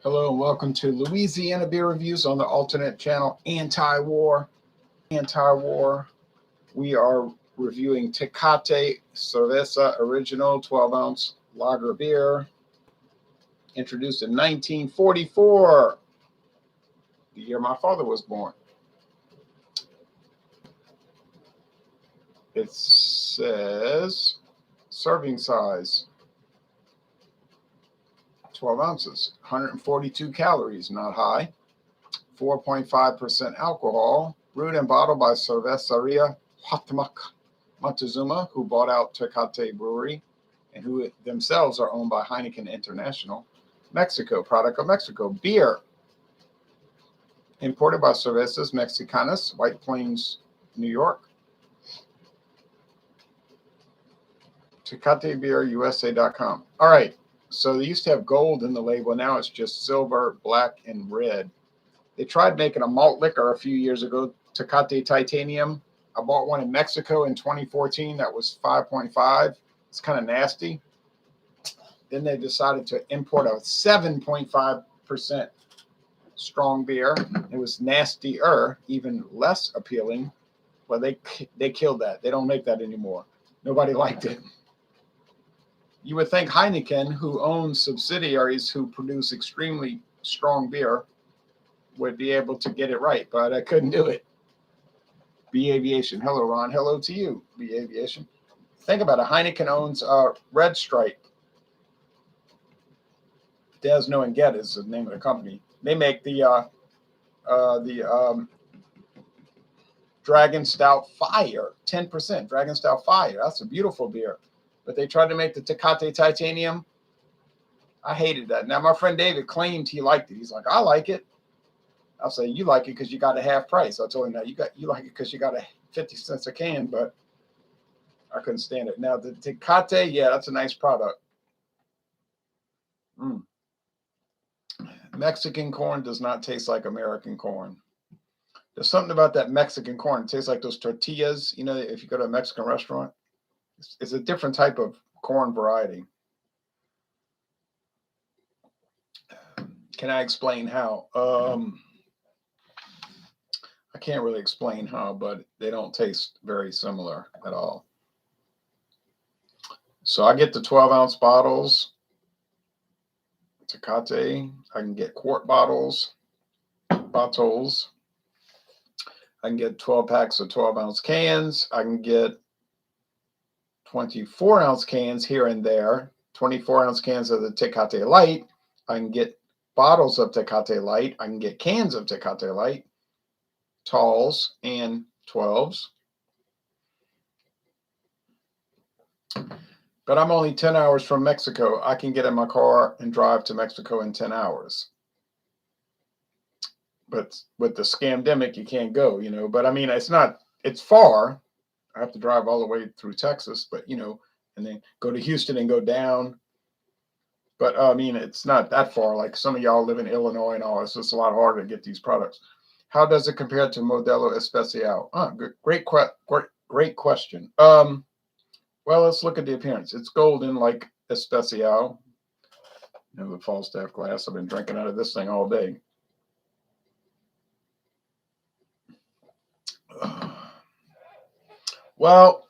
Hello and welcome to Louisiana Beer Reviews on the alternate channel Anti-War. Anti-War. We are reviewing Tecate Cerveza Original 12-ounce lager beer, introduced in 1944, the year my father was born. It says serving size 12 ounces, 142 calories, not high, 4.5% alcohol, brewed and bottled by Cerveceria Montezuma, who bought out Tecate Brewery and who themselves are owned by Heineken International, Mexico, product of Mexico. Beer, imported by Cervezas Mexicanas, White Plains, New York. TecateBeerUSA.com. All right. So they used to have gold in the label. Now it's just silver, black, and red. They tried making a malt liquor a few years ago, Tecate Titanium. I bought one in Mexico in 2014 that was 5.5. It's kind of nasty. Then they decided to import a 7.5% strong beer. It was nastier, even less appealing. Well, they killed that. They don't make that anymore. Nobody liked it. You would think Heineken, who owns subsidiaries who produce extremely strong beer, would be able to get it right, but I couldn't do it. B Aviation. Hello, Ron. Hello to you, B Aviation. Think about it. Heineken owns Red Stripe. Des No and Get is the name of the company. They make the Dragon Stout Fire, 10%. Dragon Stout Fire. That's a beautiful beer. But they tried to make the Tecate Titanium. I hated that. Now, my friend David claimed he liked it. He's like, I like it. I'll say, you like it because you got a half price. I told him that you like it because you got a 50 cents a can, but I couldn't stand it. Now, the Tecate, yeah, that's a nice product. Mexican corn does not taste like American corn. There's something about that Mexican corn. It tastes like those tortillas. You know, if you go to a Mexican restaurant, it's a different type of corn variety. Can I explain how? I can't really explain how, but they don't taste very similar at all. So I get the 12-ounce bottles, Tecate. I can get quart bottles. I can get 12 packs of 12-ounce cans. I can get 24-ounce cans here and there, 24-ounce cans of the Tecate Light. I can get bottles of Tecate Light. I can get cans of Tecate Light, talls and 12s. But I'm only 10 hours from Mexico. I can get in my car and drive to Mexico in 10 hours. But with the scamdemic, you can't go, you know. But I mean, it's far. I have to drive all the way through Texas, but, you know, and then go to Houston and go down. But I mean, it's not that far. Like some of y'all live in Illinois and all. It's just a lot harder to get these products. How does it compare to Modelo Especial? Great question. Well, let's look at the appearance. It's golden like Especial. You know, the Falstaff glass. I've been drinking out of this thing all day. Well,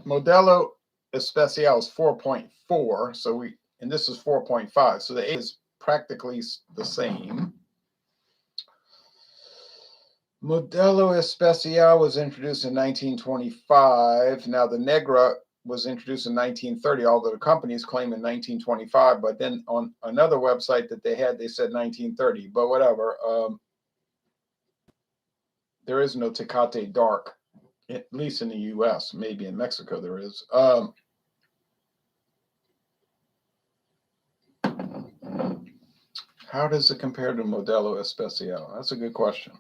Modelo Especial is 4.4, and this is 4.5, so the age is practically the same. Modelo Especial was introduced in 1925. Now the Negra was introduced in 1930, although the companies claim in 1925, but then on another website that they had, they said 1930, but whatever. There is no Tecate Dark, at least in the U.S. Maybe in Mexico there is. How does it compare to Modelo Especial? That's a good question.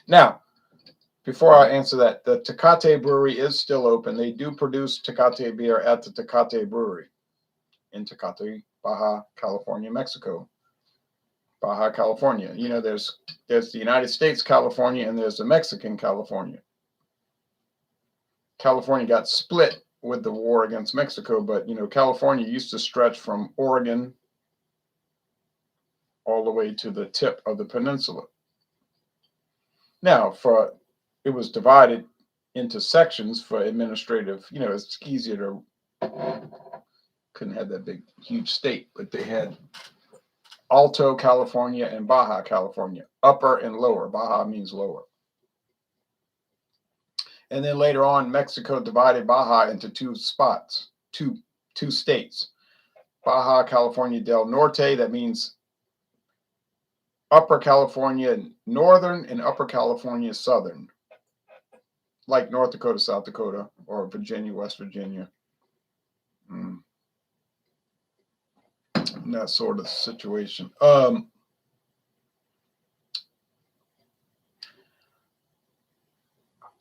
Now, before I answer that, the Tecate Brewery is still open. They do produce Tecate beer at the Tecate Brewery in Tecate, Baja California, Mexico. Baja California. You know, there's the United States California and there's the Mexican California. California got split with the war against Mexico, but California used to stretch from Oregon all the way to the tip of the peninsula. Now, it was divided into sections for administrative. It's easier to couldn't have that big, huge state, but they had Alto California and Baja California, upper and lower. Baja means lower. And then later on, Mexico divided Baja into two spots, two states. Baja California del Norte, that means Upper California Northern and Upper California Southern, like North Dakota, South Dakota, or Virginia, West Virginia. That sort of situation.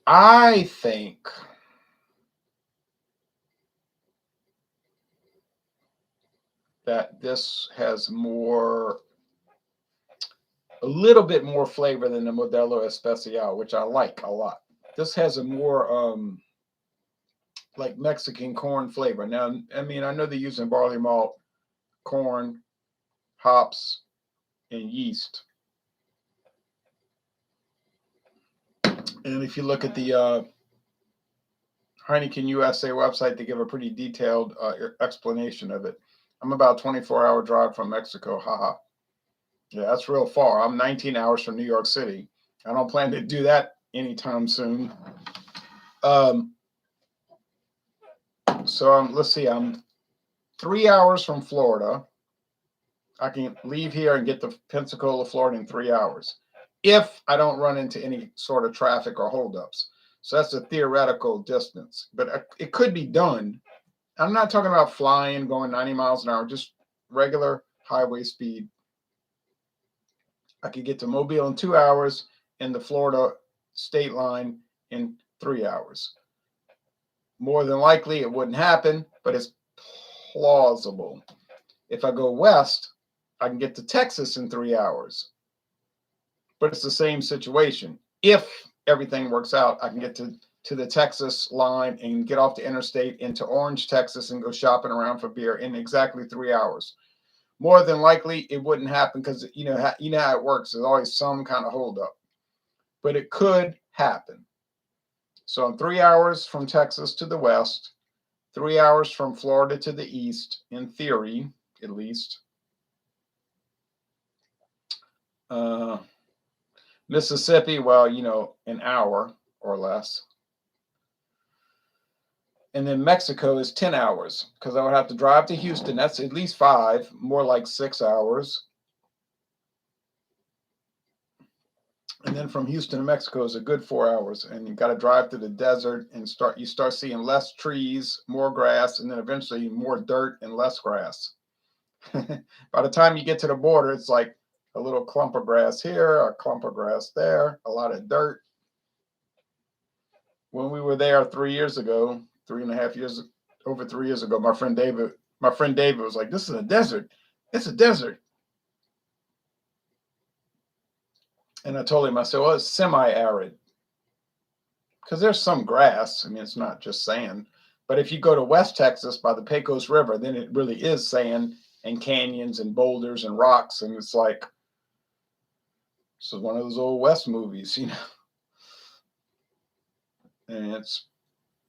I think that this has a little bit more flavor than the Modelo Especial, which I like a lot. This has a more like Mexican corn flavor. Now, I mean, I know they're using barley malt, corn, hops, and yeast. And if you look at the Heineken USA website, they give a pretty detailed explanation of it. I'm about 24-hour drive from Mexico. Haha. Yeah, that's real far. I'm 19 hours from New York City. I don't plan to do that anytime soon. So let's see. I'm 3 hours from Florida. I can leave here and get to Pensacola, Florida in 3 hours, if I don't run into any sort of traffic or holdups. So that's a theoretical distance, but it could be done. I'm not talking about flying, going 90 miles an hour, just regular highway speed. I could get to Mobile in 2 hours and the Florida state line in 3 hours. More than likely, it wouldn't happen, but it's plausible. If I go west, I can get to Texas in 3 hours. But it's the same situation. If everything works out, I can get to the Texas line and get off the interstate into Orange, Texas, and go shopping around for beer in exactly 3 hours. More than likely, it wouldn't happen because you know how it works. There's always some kind of holdup, but it could happen. So I'm 3 hours from Texas to the west, 3 hours from Florida to the east, in theory, at least. Mississippi, well, an hour or less. And then Mexico is 10 hours because I would have to drive to Houston. That's at least 5, more like 6 hours. And then from Houston to Mexico is a good 4 hours. And you've got to drive through the desert and you start seeing less trees, more grass, and then eventually more dirt and less grass. By the time you get to the border, it's like a little clump of grass here, a clump of grass there, a lot of dirt. When we were there 3 years ago, 3.5 years, over 3 years ago, my friend David was like, "This is a desert. It's a desert." And I told him, I said, "Well, it's semi-arid because there's some grass. I mean, it's not just sand. But if you go to West Texas by the Pecos River, then it really is sand and canyons and boulders and rocks. And it's like, this is one of those old West movies, And it's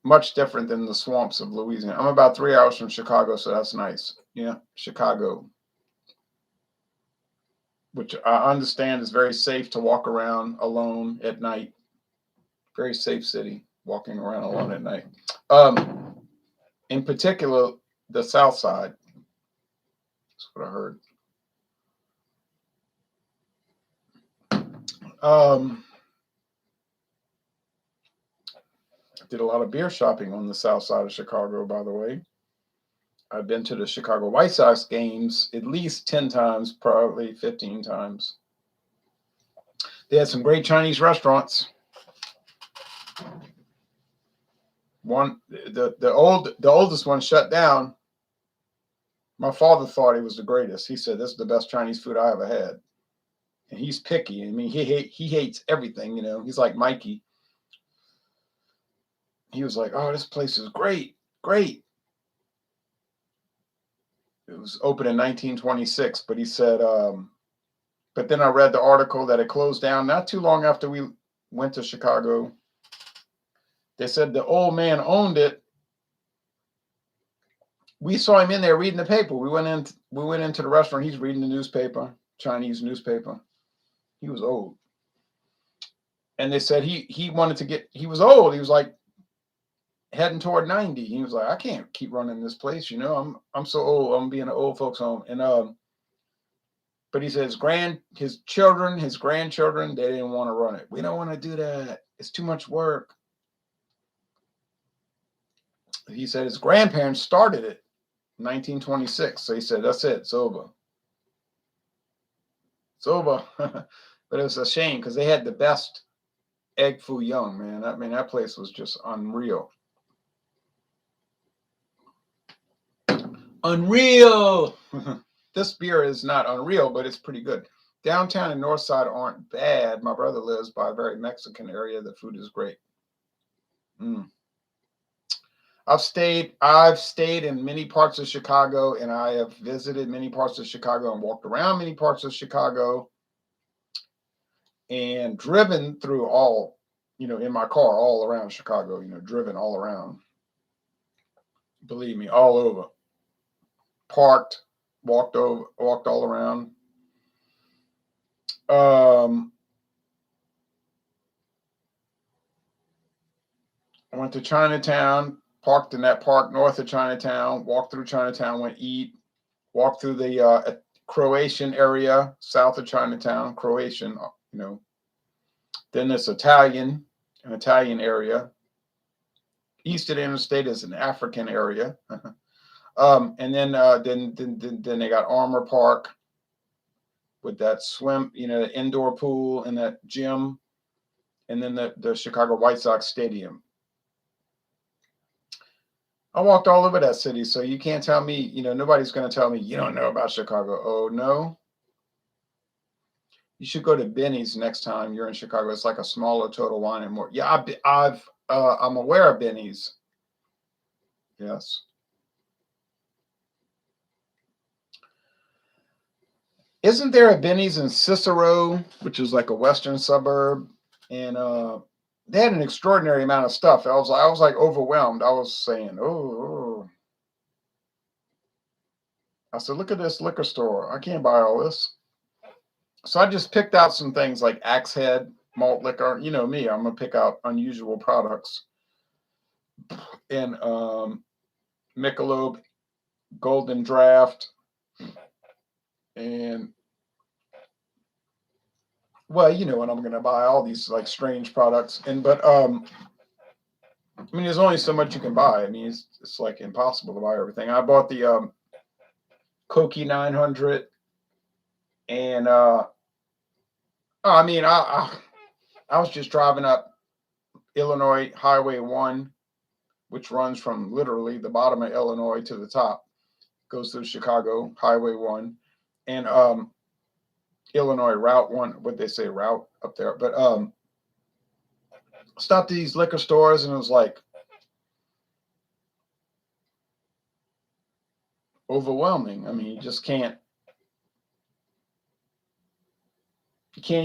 much different than the swamps of Louisiana. I'm about 3 hours from Chicago, so that's nice. Yeah, Chicago, which I understand is very safe to walk around alone at night. Very safe city, walking around alone at night. In particular, the South Side. That's what I heard. Did a lot of beer shopping on the South Side of Chicago, by the way. I've been to the Chicago White Sox games at least 10 times, probably 15 times. They had some great Chinese restaurants. The oldest one shut down. My father thought he was the greatest. He said, "This is the best Chinese food I ever had." And he's picky. I mean, he hates everything, He's like Mikey. He was like, "Oh, this place is great. Great. It was opened in 1926, but he said, but then I read the article that it closed down not too long after we went to Chicago. They said the old man owned it. We saw him in there reading the paper. We went into the restaurant. He's reading the newspaper, Chinese newspaper. He was old. And they said he wanted to get, he was old. He was like heading toward 90. He was like, I can't keep running this place, you know. I'm so old. I'm being an old folks home. And but he said his children, his grandchildren, they didn't want to run it. We don't want to do that. It's too much work. He said his grandparents started it in 1926. So he said, that's it. It's over. It's over. But it was a shame because they had the best egg foo young, man. I mean, that place was just unreal. Unreal. This beer is not unreal, but it's pretty good. Downtown and North Side aren't bad. My brother lives by a very Mexican area. The food is great. I've stayed in many parts of Chicago, and I have visited many parts of Chicago and walked around many parts of Chicago and driven through all, you know, in my car all around Chicago, you know, driven all around. Believe me, all over. Parked, walked all around. I went to Chinatown, parked in that park north of Chinatown, walked through Chinatown, went eat, walked through the Croatian area, south of Chinatown, Croatian, you know. Then there's an Italian area. East of the interstate is an African area. And then they got Armour Park with that swim, you know, the indoor pool and that gym, and then the Chicago White Sox Stadium. I walked all over that city, so you can't tell me, you know, nobody's going to tell me you don't know about Chicago. Oh, no. You should go to Benny's next time you're in Chicago. It's like a smaller Total Wine and More. Yeah, I'm aware of Benny's. Yes. Isn't there a Benny's in Cicero, which is like a western suburb? And they had an extraordinary amount of stuff. I was like overwhelmed. I was saying, oh. I said, look at this liquor store. I can't buy all this. So I just picked out some things like Axe Head, malt liquor. You know me, I'm going to pick out unusual products. And Michelob, Golden Draft, and well, you know what, I'm going to buy all these like strange products. But I mean, there's only so much you can buy. I mean, it's like impossible to buy everything. I bought the Cokie 900, and I mean, I was just driving up Illinois Highway 1, which runs from literally the bottom of Illinois to the top, goes through Chicago Highway 1, and Illinois Route 1. What they say, route up there, but stopped at these liquor stores, and it was like overwhelming. I mean, you can't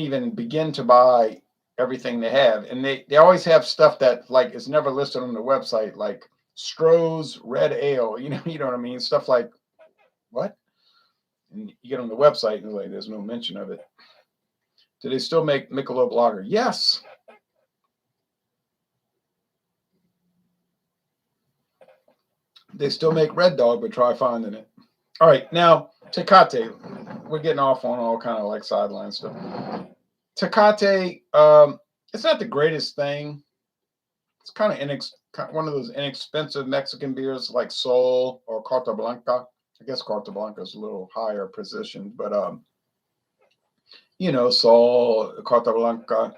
even begin to buy everything they have. And they always have stuff that like is never listed on the website, like Stroh's Red Ale, you know what I mean? Stuff like, what? And you get on the website and like there's no mention of it. Do they still make Michelob Lager? Yes. They still make Red Dog, but try finding it. All right, now Tecate. We're getting off on all kind of like sideline stuff. Tecate, it's not the greatest thing. It's kind of one of those inexpensive Mexican beers like Sol or Carta Blanca. I guess Carta Blanca is a little higher positioned, but you know, Sol, Carta Blanca.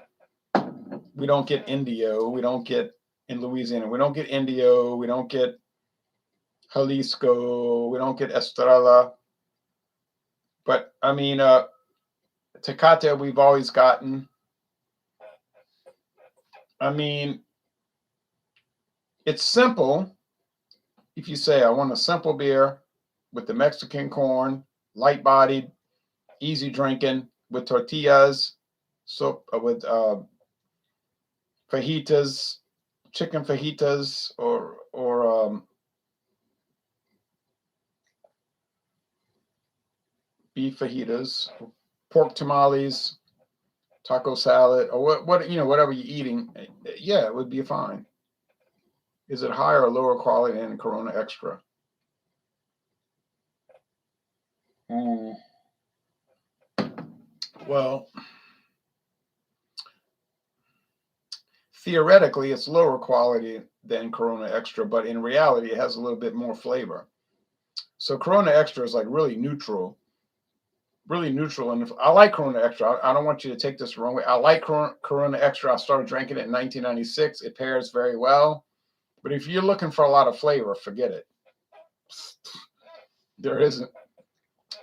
We don't get Indio. We don't get in Louisiana. We don't get Indio. We don't get Jalisco. We don't get Estrella. But I mean, Tecate we've always gotten. I mean, it's simple. if you say, I want a simple beer with the Mexican corn, light bodied, easy drinking, with tortillas, so with fajitas, chicken fajitas, or beef fajitas, pork tamales, taco salad, or what whatever you're eating, yeah, it would be fine. Is it higher or lower quality than Corona Extra? Well, theoretically, it's lower quality than Corona Extra, but in reality, it has a little bit more flavor. So Corona Extra is like really neutral. And if I like Corona Extra, I don't want you to take this the wrong way. I like Corona Extra. I started drinking it in 1996. It pairs very well. But if you're looking for a lot of flavor, forget it. There isn't.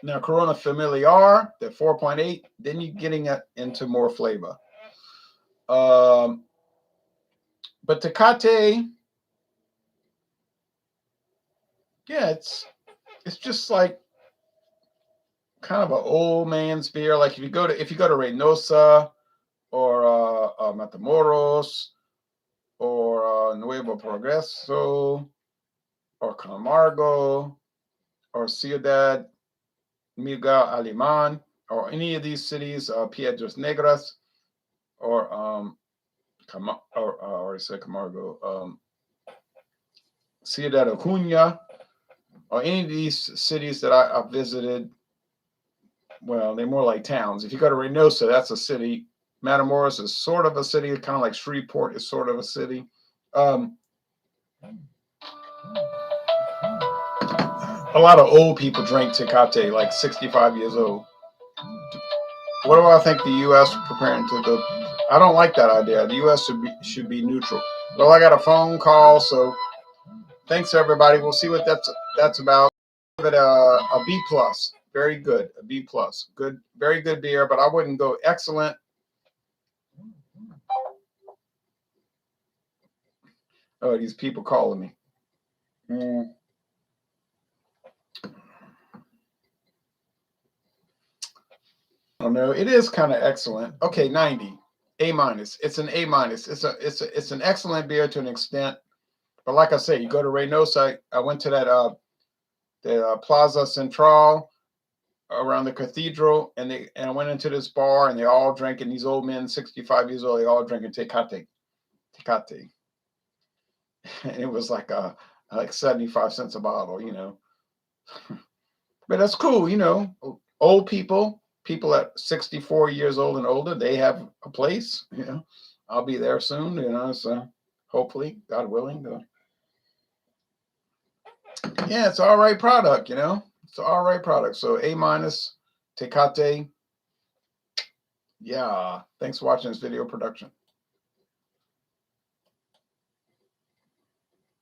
Now, Corona Familiar, the 4.8, then you're getting it into more flavor. But Tecate, yeah, it's just like kind of an old man's beer. Like if you go to Reynosa or Matamoros or Nuevo Progreso or Camargo or Ciudad Miguel Alemán or any of these cities, Piedras Negras or I said Camargo, Ciudad Acuña, or any of these cities that I visited. Well, they're more like towns. If you go to Reynosa, that's a city. Matamoros is sort of a city, kind of like Shreveport is sort of a city. A lot of old people drink Tecate, like 65 years old. What do I think the U.S. preparing to do? I don't like that idea. The U.S. should be neutral. Well, I got a phone call, so thanks everybody. We'll see what that's about. Give it a B plus. Very good. A B plus. Good. Very good beer, but I wouldn't go excellent. Oh, these people calling me. I don't know. It is kind of excellent. Okay, 90. A minus. It's an A minus. It's an excellent beer to an extent. But like I say, you go to Reynosa. I went to that the Plaza Central around the cathedral, and I went into this bar, and they're all drinking. These old men, 65 years old, they all drinking Tecate. And it was like 75 cents a bottle, But that's cool, Old people at 64 years old and older, they have a place, I'll be there soon, so hopefully, God willing. Yeah, it's all right product, It's an all right product. So A minus, Tecate. Yeah. Thanks for watching this video production.